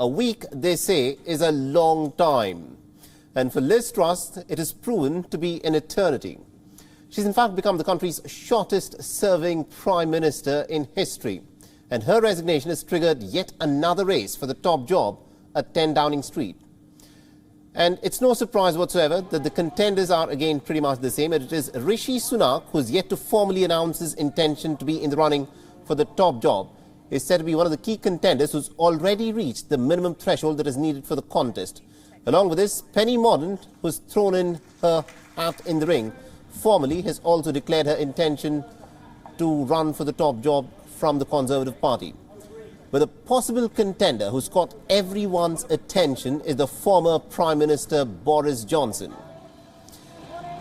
A week, they say, is a long time. And for Liz Truss, it has proven to be an eternity. She's in fact become the country's shortest-serving Prime Minister in history. And her resignation has triggered yet another race for the top job at 10 Downing Street. And it's no surprise whatsoever that the contenders are again pretty much the same. And it is Rishi Sunak, who's yet to formally announce his intention to be in the running for the top job, is said to be one of the key contenders who's already reached the minimum threshold that is needed for the contest. Along with this, Penny Mordaunt, who's thrown in her hat in the ring, formally has also declared her intention to run for the top job from the Conservative Party. But a possible contender who's caught everyone's attention is the former Prime Minister Boris Johnson.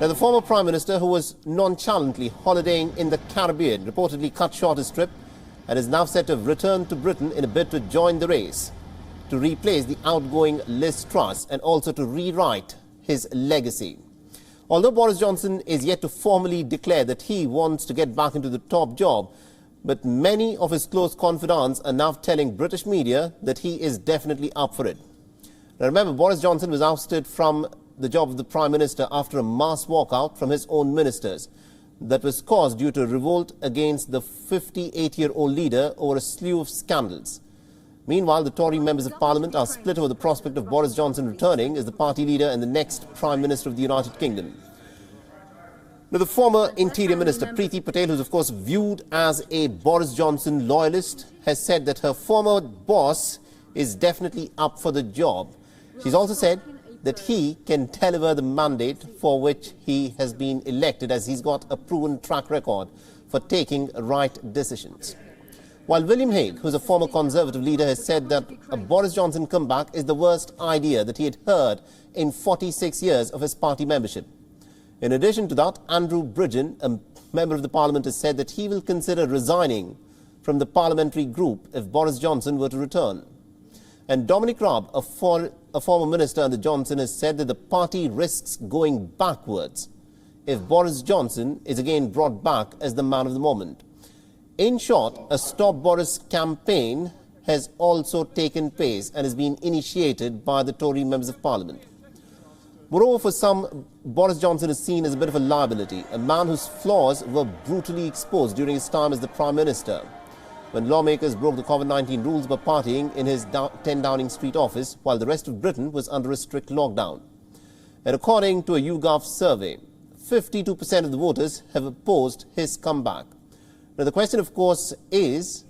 Now, the former Prime Minister, who was nonchalantly holidaying in the Caribbean, reportedly cut short his trip and is now set to return to Britain in a bid to join the race to replace the outgoing Liz Truss and also to rewrite his legacy. Although Boris Johnson is yet to formally declare that he wants to get back into the top job, but many of his close confidants are now telling British media that he is definitely up for it. Now remember, Boris Johnson was ousted from the job of the Prime Minister after a mass walkout from his own ministers that was caused due to a revolt against the 58-year-old leader over a slew of scandals. Meanwhile, the Tory members of Parliament are split over the prospect of Boris Johnson returning as the party leader and the next Prime Minister of the United Kingdom. Now, the former Interior Minister, Priti Patel, who is of course viewed as a Boris Johnson loyalist, has said that her former boss is definitely up for the job. She's also said that he can deliver the mandate for which he has been elected, as he's got a proven track record for taking right decisions. While William Hague, who's a former Conservative leader, has said that a Boris Johnson comeback is the worst idea that he had heard in 46 years of his party membership. In addition to that, Andrew Bridgen, a member of the Parliament, has said that he will consider resigning from the parliamentary group if Boris Johnson were to return. And Dominic Raab, a former minister under Johnson, has said that the party risks going backwards if Boris Johnson is again brought back as the man of the moment. In short, a Stop Boris campaign has also taken place and has been initiated by the Tory members of Parliament. Moreover, for some, Boris Johnson is seen as a bit of a liability, a man whose flaws were brutally exposed during his time as the Prime Minister, when lawmakers broke the COVID-19 rules by partying in his 10 Downing Street office while the rest of Britain was under a strict lockdown. And according to a YouGov survey, 52% of the voters have opposed his comeback. Now, the question, of course, is,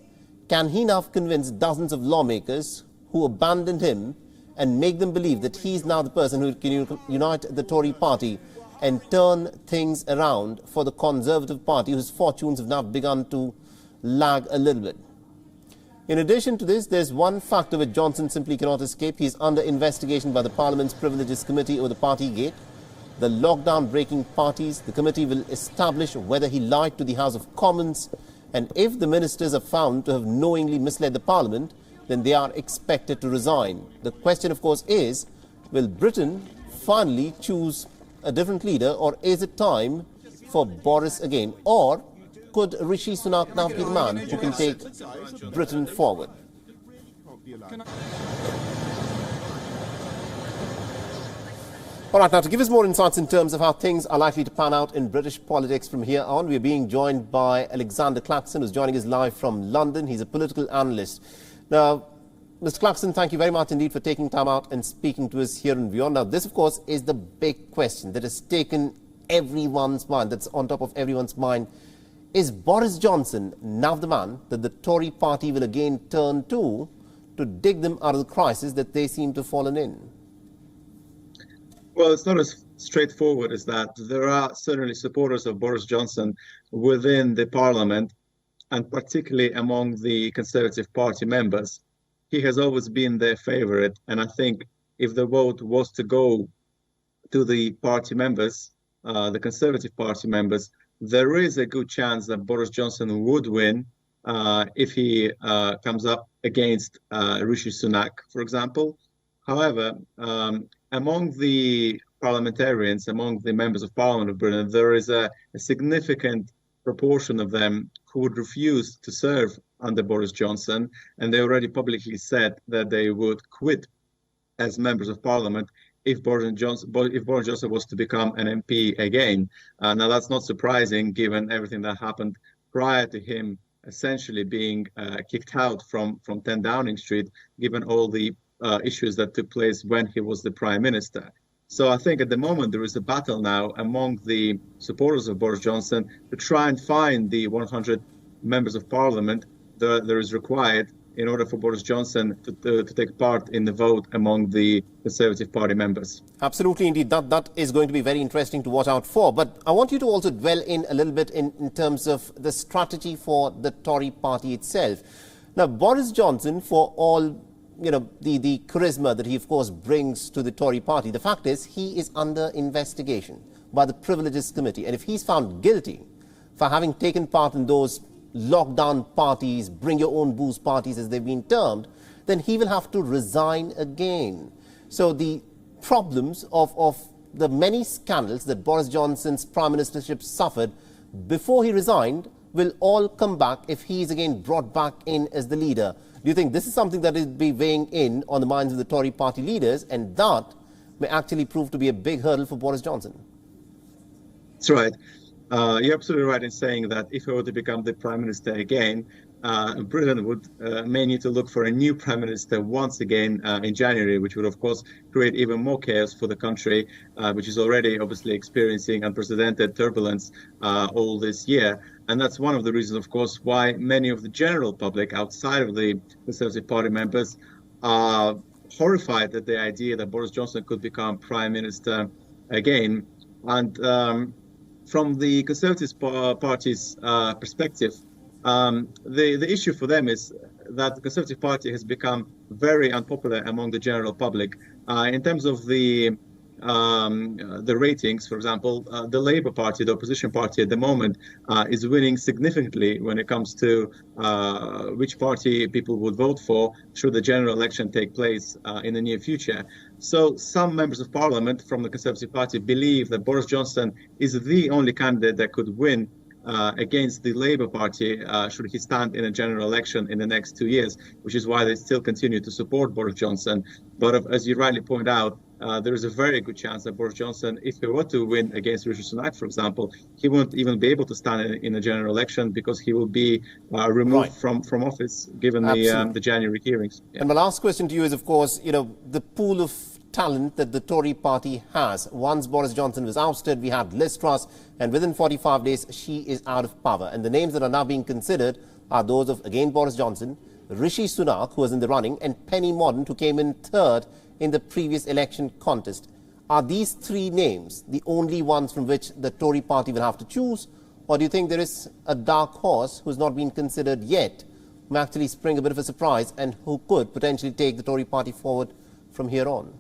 can he now convince dozens of lawmakers who abandoned him and make them believe that he's now the person who can unite the Tory party and turn things around for the Conservative Party, whose fortunes have now begun to lag a little bit? In addition to this, there's one factor which Johnson simply cannot escape. He's under investigation by the Parliament's Privileges Committee over the party gate. The lockdown-breaking parties, the committee will establish whether he lied to the House of Commons, and if the ministers are found to have knowingly misled the Parliament, then they are expected to resign. The question, of course, is, will Britain finally choose a different leader, or is it time for Boris again? Or could Rishi Sunak now be the man who can take Britain forward? All right, now to give us more insights in terms of how things are likely to pan out in British politics from here on, we're being joined by Alexander Claxon, who's joining us live from London. He's a political analyst. Now, Mr. Claxon, thank you very much indeed for taking time out and speaking to us here in WION. Now, this, of course, is the big question that has taken everyone's mind, that's on top of everyone's mind. Is Boris Johnson now the man that the Tory party will again turn to dig them out of the crisis that they seem to have fallen in? Well, it's not as straightforward as that. There are certainly supporters of Boris Johnson within the Parliament, and particularly among the Conservative Party members. He has always been their favorite, and I think if the vote was to go to the party members, the Conservative Party members, there is a good chance that Boris Johnson would win if he comes up against Rishi Sunak, for example. However, among the parliamentarians, among the members of Parliament of Britain, there is a significant proportion of them who would refuse to serve under Boris Johnson, and they already publicly said that they would quit as members of parliament if Boris Johnson was to become an MP again. Now, that's not surprising given everything that happened prior to him essentially being kicked out from 10 Downing Street, given all the issues that took place when he was the Prime Minister. So I think at the moment there is a battle now among the supporters of Boris Johnson to try and find the 100 members of parliament that there is required in order for Boris Johnson to take part in the vote among the Conservative Party members. Absolutely, indeed. That is going to be very interesting to watch out for. But I want you to also dwell in a little bit in terms of the strategy for the Tory party itself. Now, Boris Johnson, for all the charisma that he, of course, brings to the Tory party, the fact is he is under investigation by the Privileges Committee. And if he's found guilty for having taken part in those lockdown parties, bring your own booze parties as they've been termed, then he will have to resign again. So the problems of the many scandals that Boris Johnson's prime ministership suffered before he resigned will all come back if he is again brought back in as the leader. Do you think this is something that will be weighing in on the minds of the Tory party leaders, and that may actually prove to be a big hurdle for Boris Johnson? That's right. You're absolutely right in saying that if he were to become the Prime Minister again, Britain may need to look for a new Prime Minister once again in January, which would, of course, create even more chaos for the country, which is already obviously experiencing unprecedented turbulence all this year. And that's one of the reasons, of course, why many of the general public outside of the Conservative Party members are horrified at the idea that Boris Johnson could become Prime Minister again. And from the Conservative Party's perspective, the issue for them is that the Conservative Party has become very unpopular among the general public. In terms of the ratings, for example, the Labour Party, the opposition party at the moment, is winning significantly when it comes to which party people would vote for should the general election take place in the near future. So some members of parliament from the Conservative Party believe that Boris Johnson is the only candidate that could win against the Labour Party should he stand in a general election in the next 2 years, which is why they still continue to support Boris Johnson. But as you rightly point out, there is a very good chance that Boris Johnson, if he were to win against Rishi Sunak, for example, he won't even be able to stand in a general election because he will be removed from office given the January hearings. Yeah. And my last question to you is, of course, the pool of talent that the Tory party has. Once Boris Johnson was ousted, we had Liz Truss, and within 45 days, she is out of power. And the names that are now being considered are those of, again, Boris Johnson, Rishi Sunak, who was in the running, and Penny Mordaunt, who came in third in the previous election contest. Are these three names the only ones from which the Tory party will have to choose? Or do you think there is a dark horse who's not been considered yet, who may actually spring a bit of a surprise and who could potentially take the Tory party forward from here on?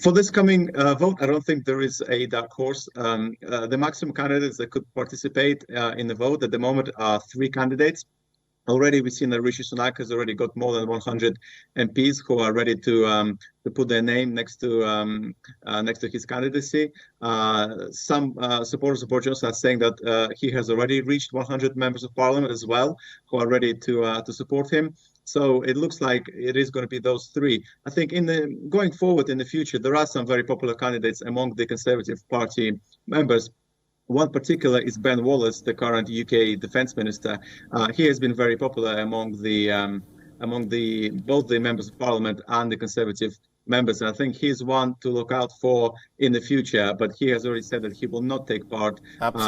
For this coming vote, I don't think there is a dark horse. The maximum candidates that could participate in the vote at the moment are 3 candidates. Already we've seen that Rishi Sunak has already got more than 100 MPs who are ready to put their name next to his candidacy. Some supporters of Boris Johnson are saying that he has already reached 100 members of parliament as well, who are ready to support him. So it looks like it is going to be those 3. I think going forward in the future, there are some very popular candidates among the Conservative Party members. One particular is Ben Wallace, the current UK Defence Minister. He has been very popular among both the members of Parliament and the Conservative members. And I think he's one to look out for in the future. But he has already said that he will not take part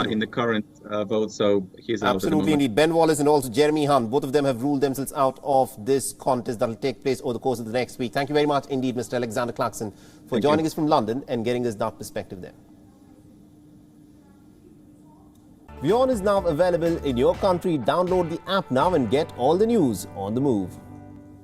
in the current vote. So he's out. Absolutely, indeed. Ben Wallace and also Jeremy Hunt, both of them have ruled themselves out of this contest that will take place over the course of the next week. Thank you very much indeed, Mr. Alexander Clarkson, for joining us from London and getting us that perspective there. WION is now available in your country. Download the app now and get all the news on the move.